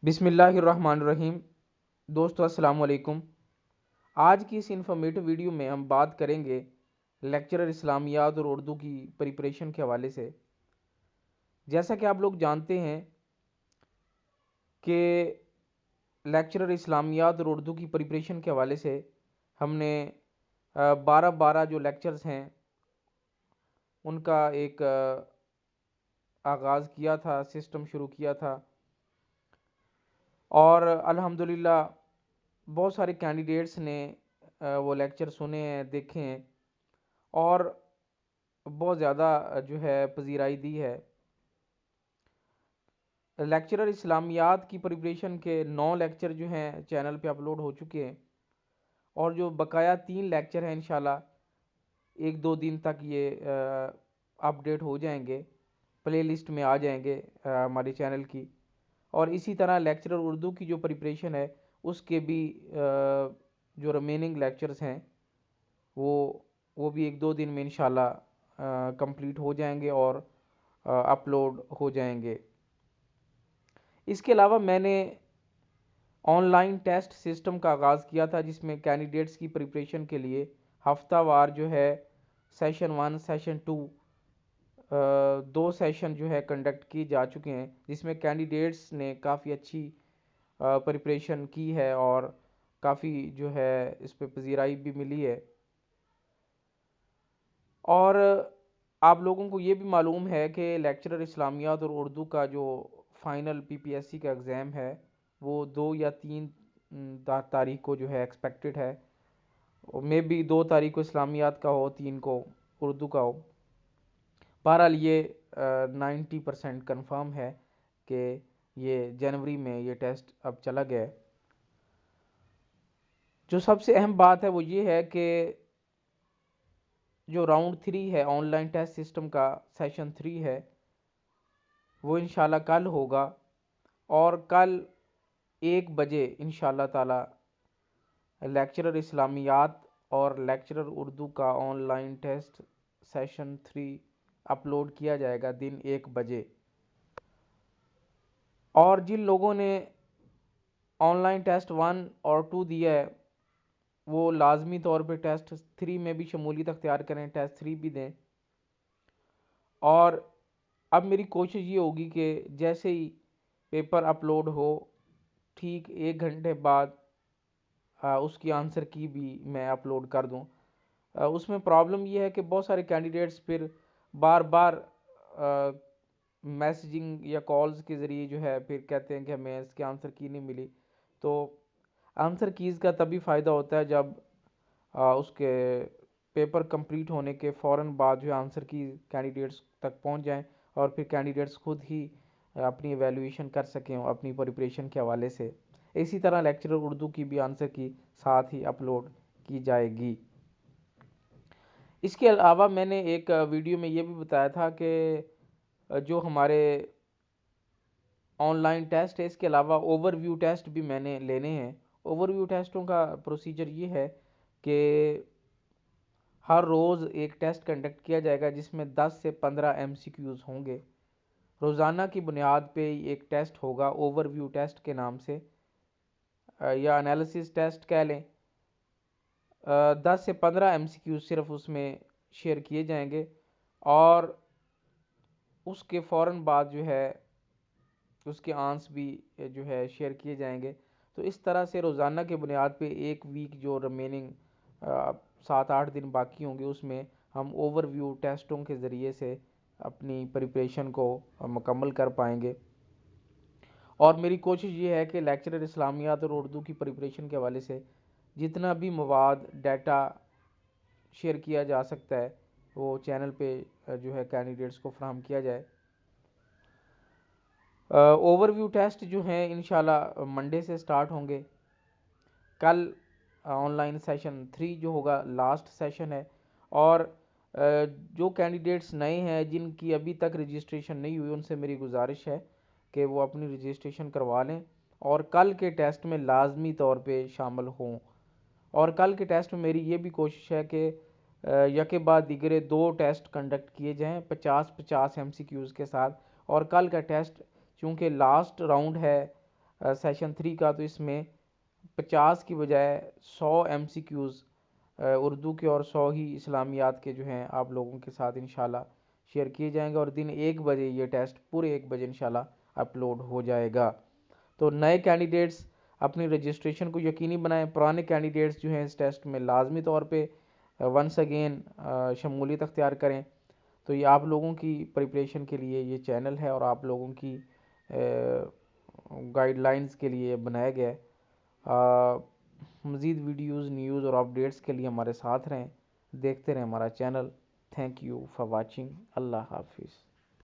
بسم اللہ الرحمن الرحیم۔ دوستو السلام علیکم۔ آج کی اس انفارمیٹو ویڈیو میں ہم بات کریں گے لیکچرر اسلامیات اور اردو کی پریپریشن کے حوالے سے۔ جیسا کہ آپ لوگ جانتے ہیں کہ لیکچرر اسلامیات اور اردو کی پریپریشن کے حوالے سے ہم نے 12 جو لیکچرز ہیں ان کا ایک آغاز کیا تھا، سسٹم شروع کیا تھا، اور الحمدللہ بہت سارے کینڈیڈیٹس نے وہ لیکچر سنے ہیں، دیکھے ہیں اور بہت زیادہ جو ہے پذیرائی دی ہے۔ لیکچرر اسلامیات کی پریپریشن کے 9 لیکچر جو ہیں چینل پہ اپلوڈ ہو چکے ہیں، اور جو بقایا 3 لیکچر ہیں انشاءاللہ 1-2 دن تک یہ اپڈیٹ ہو جائیں گے، پلے لسٹ میں آ جائیں گے ہمارے چینل کی۔ اور اسی طرح لیکچرر اردو کی جو پریپریشن ہے اس کے بھی جو ریمیننگ لیکچرز ہیں وہ بھی 1-2 دن میں انشاءاللہ کمپلیٹ ہو جائیں گے اور اپلوڈ ہو جائیں گے۔ اس کے علاوہ میں نے آن لائن ٹیسٹ سسٹم کا آغاز کیا تھا، جس میں کینڈیڈیٹس کی پریپریشن کے لیے ہفتہ وار جو ہے سیشن 1 سیشن 2 2 سیشن جو ہے کنڈکٹ کیے جا چکے ہیں، جس میں کینڈیڈیٹس نے کافی اچھی پریپریشن کی ہے اور کافی جو ہے اس پہ پذیرائی بھی ملی ہے۔ اور آپ لوگوں کو یہ بھی معلوم ہے کہ لیکچرر اسلامیات اور اردو کا جو فائنل PPSC کا ایگزام ہے وہ 2 یا 3 تاریخ کو جو ہے ایکسپیکٹڈ ہے، میں بھی 2 تاریخ کو اسلامیات کا ہو، 3 کو اردو کا ہو۔ بہرحال یہ 90% کنفرم ہے کہ یہ جنوری میں یہ ٹیسٹ اب چلا گیا ہے۔ جو سب سے اہم بات ہے وہ یہ ہے کہ جو راؤنڈ 3 ہے آن لائن ٹیسٹ سسٹم کا، سیشن 3 ہے، وہ انشاءاللہ کل ہوگا، اور کل 1 بجے انشاءاللہ تعالی لیکچرر اسلامیات اور لیکچرر اردو کا on line test session 3 upload کیا جائے گا دن 1 بجے۔ اور جن لوگوں نے آن لائن ٹیسٹ 1 اور 2 دیا ہے وہ لازمی طور پہ ٹیسٹ 3 میں بھی شمولیت اختیار کریں، ٹیسٹ 3 بھی دیں۔ اور اب میری کوشش یہ ہوگی کہ جیسے ہی پیپر اپلوڈ ہو ٹھیک 1 گھنٹے بعد اس کی آنسر کی بھی میں اپلوڈ کر دوں۔ اس میں پرابلم یہ ہے کہ بہت سارے کینڈیڈیٹس پھر بار بار میسیجنگ یا کالز کے ذریعے جو ہے پھر کہتے ہیں کہ ہمیں اس کے آنسر کی نہیں ملی۔ تو آنسر کیز کا تبھی فائدہ ہوتا ہے جب اس کے پیپر کمپلیٹ ہونے کے فوراً بعد جو آنسر کی کینڈیڈیٹس تک پہنچ جائیں، اور پھر کینڈیڈیٹس خود ہی اپنی ایویلویشن کر سکیں اپنی پریپریشن کے حوالے سے۔ اسی طرح لیکچرر اردو کی بھی آنسر کی ساتھ ہی اپلوڈ کی جائے گی۔ اس کے علاوہ میں نے ایک ویڈیو میں یہ بھی بتایا تھا کہ جو ہمارے آن لائن ٹیسٹ ہے اس کے علاوہ اوور ویو ٹیسٹ بھی میں نے لینے ہیں۔ اوور ویو ٹیسٹوں کا پروسیجر یہ ہے کہ ہر روز ایک ٹیسٹ کنڈکٹ کیا جائے گا، جس میں 10 سے 15 MCQs ہوں گے۔ روزانہ کی بنیاد پہ ایک ٹیسٹ ہوگا اوور ویو ٹیسٹ کے نام سے، یا انالیسس ٹیسٹ کہہ لیں۔ 10 سے 15 MCQs صرف اس میں شیئر کیے جائیں گے، اور اس کے فوراً بعد جو ہے اس کے آنسر بھی جو ہے شیئر کیے جائیں گے۔ تو اس طرح سے روزانہ کے بنیاد پہ 1 ویک جو ریمیننگ 7-8 دن باقی ہوں گے اس میں ہم اوور ویو ٹیسٹوں کے ذریعے سے اپنی پریپریشن کو مکمل کر پائیں گے۔ اور میری کوشش یہ ہے کہ لیکچرر اسلامیات اور اردو کی پریپریشن کے حوالے سے جتنا بھی مواد ڈیٹا شیئر کیا جا سکتا ہے وہ چینل پہ جو ہے کینڈیڈیٹس کو فراہم کیا جائے۔ اوور ویو ٹیسٹ جو ہیں انشاءاللہ منڈے سے سٹارٹ ہوں گے۔ کل آن لائن سیشن 3 جو ہوگا لاسٹ سیشن ہے، اور جو کینڈیڈیٹس نئے ہیں جن کی ابھی تک رجسٹریشن نہیں ہوئی ان سے میری گزارش ہے کہ وہ اپنی رجسٹریشن کروا لیں اور کل کے ٹیسٹ میں لازمی طور پہ شامل ہوں۔ اور کل کے ٹیسٹ میں میری یہ بھی کوشش ہے کہ یکے بعد دیگرے 2 ٹیسٹ کنڈکٹ کیے جائیں 50-50 MCQs کے ساتھ۔ اور کل کا ٹیسٹ چونکہ لاسٹ راؤنڈ ہے سیشن 3 کا، تو اس میں 50 کی بجائے 100 ایم سی کیوز اردو کے اور 100 ہی اسلامیات کے جو ہیں آپ لوگوں کے ساتھ انشاءاللہ شیئر کیے جائیں گے، اور دن 1 بجے یہ ٹیسٹ پورے 1 بجے انشاءاللہ اپلوڈ ہو جائے گا۔ تو نئے کینڈیڈیٹس اپنی رجسٹریشن کو یقینی بنائیں، پرانے کینڈیڈیٹس جو ہیں اس ٹیسٹ میں لازمی طور پہ ونس اگین شمولیت اختیار کریں۔ تو یہ آپ لوگوں کی پریپریشن کے لیے یہ چینل ہے، اور آپ لوگوں کی گائیڈ لائنز کے لیے بنایا گیا ہے۔ مزید ویڈیوز، نیوز اور اپڈیٹس کے لیے ہمارے ساتھ رہیں، دیکھتے رہیں ہمارا channel. Thank you for watching. اللہ حافظ۔